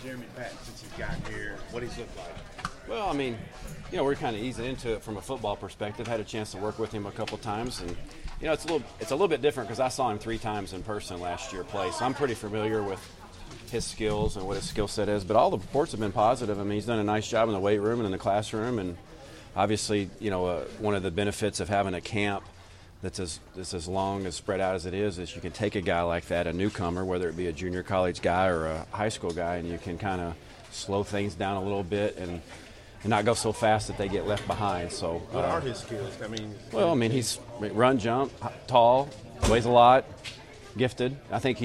Jeremy Patton since he's gotten here? What he's looked like? Well, I mean, we're kind of easing into it from a football perspective. Had a chance to work with him a couple times, and it's a little bit different because I saw him 3 times in person last year play, so I'm pretty familiar with his skills and what his skill set is. But all the reports have been positive. I mean, he's done a nice job in the weight room and in the classroom, and obviously, one of the benefits of having a camp that's as long, as spread out as it is you can take a guy like that, a newcomer, whether it be a junior college guy or a high school guy, and you can kind of slow things down a little bit and not go so fast that they get left behind. So, what are his skills? He's run, jump, tall, weighs a lot, gifted. I think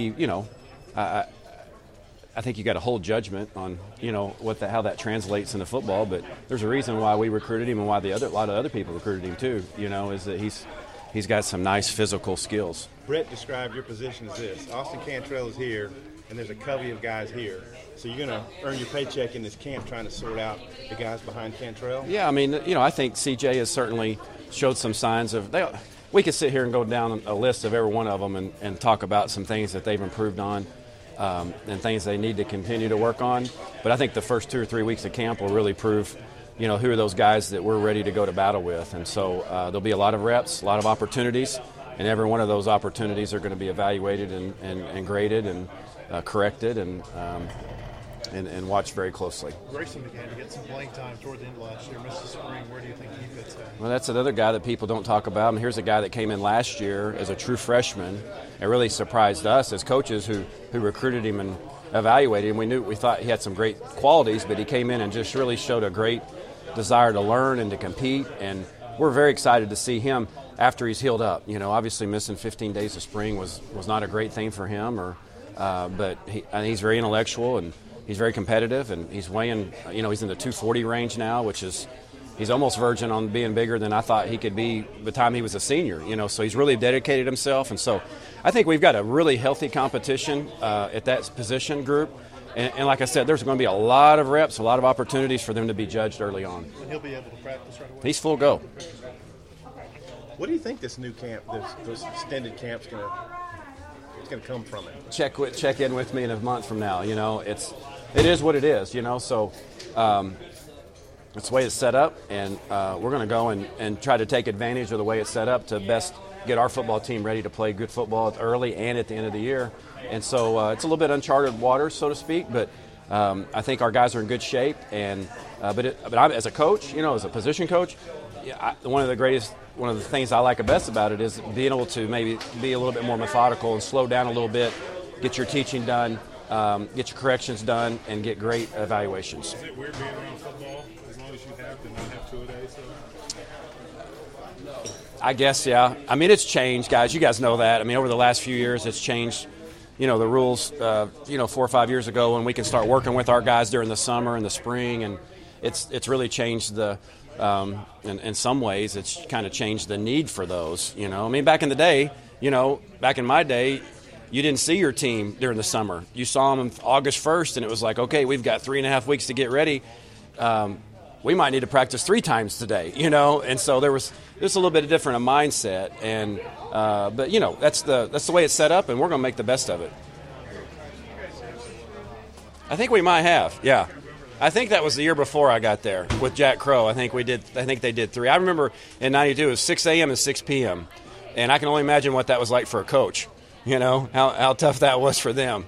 I think you got to hold judgment on how that translates into football. But there's a reason why we recruited him and why a lot of other people recruited him too. Is that he's got some nice physical skills. Brett described your position as this: Austin Cantrell is here, and there's a covey of guys here. So you're going to earn your paycheck in this camp trying to sort out the guys behind Cantrell? Yeah, I think CJ has certainly showed some signs of we could sit here and go down a list of every one of them and talk about some things that they've improved on and things they need to continue to work on. But I think the first 2 or 3 weeks of camp will really prove, who are those guys that we're ready to go to battle with. And so there'll be a lot of reps, a lot of opportunities, and every one of those opportunities are going to be evaluated and graded and corrected and watched very closely. Grayson began to get some playing time toward the end of last year. Missed the spring. Where do you think he fits in? Well, that's another guy that people don't talk about. And here's a guy that came in last year as a true freshman. It really surprised us as coaches who recruited him and evaluated him. We thought he had some great qualities, but he came in and just really showed a great desire to learn and to compete. And we're very excited to see him after he's healed up. Obviously missing 15 days of spring was not a great thing for him, but he's very intellectual and he's very competitive, and he's weighing, he's in the 240 range now, which is, he's almost verging on being bigger than I thought he could be by the time he was a senior, so he's really dedicated himself. And so I think we've got a really healthy competition at that position group. And like I said, there's going to be a lot of reps, a lot of opportunities for them to be judged early on. And he'll be able to practice right away? He's full go. What do you think this new camp, this extended camp's going to come from it? Check in with me in a month from now. It is what it is, so it's the way it's set up, and we're going to go and try to take advantage of the way it's set up to best get our football team ready to play good football early and at the end of the year. And so it's a little bit uncharted waters, so to speak, but I think our guys are in good shape. And but I'm, as a coach, as a position coach, one of the things I like best about it is being able to maybe be a little bit more methodical and slow down a little bit, get your teaching done, get your corrections done, and get great evaluations. Is it weird being around football as long as you have to not have 2 a day? I guess, yeah. It's changed, guys. You guys know that. Over the last few years, it's changed. The rules, 4 or 5 years ago when we can start working with our guys during the summer and the spring, and it's really changed in some ways, it's kind of changed the need for those, back in the day, back in my day, you didn't see your team during the summer. You saw them on August 1st, and it was like, okay, we've got 3.5 weeks to get ready. We might need to practice 3 times today, And so there was just a little bit different a mindset, and but that's the way it's set up, and we're going to make the best of it. I think we might have, yeah. I think that was the year before I got there with Jack Crow. I think they did 3. I remember in '92 it was 6 a.m. and 6 p.m. and I can only imagine what that was like for a coach. How tough that was for them.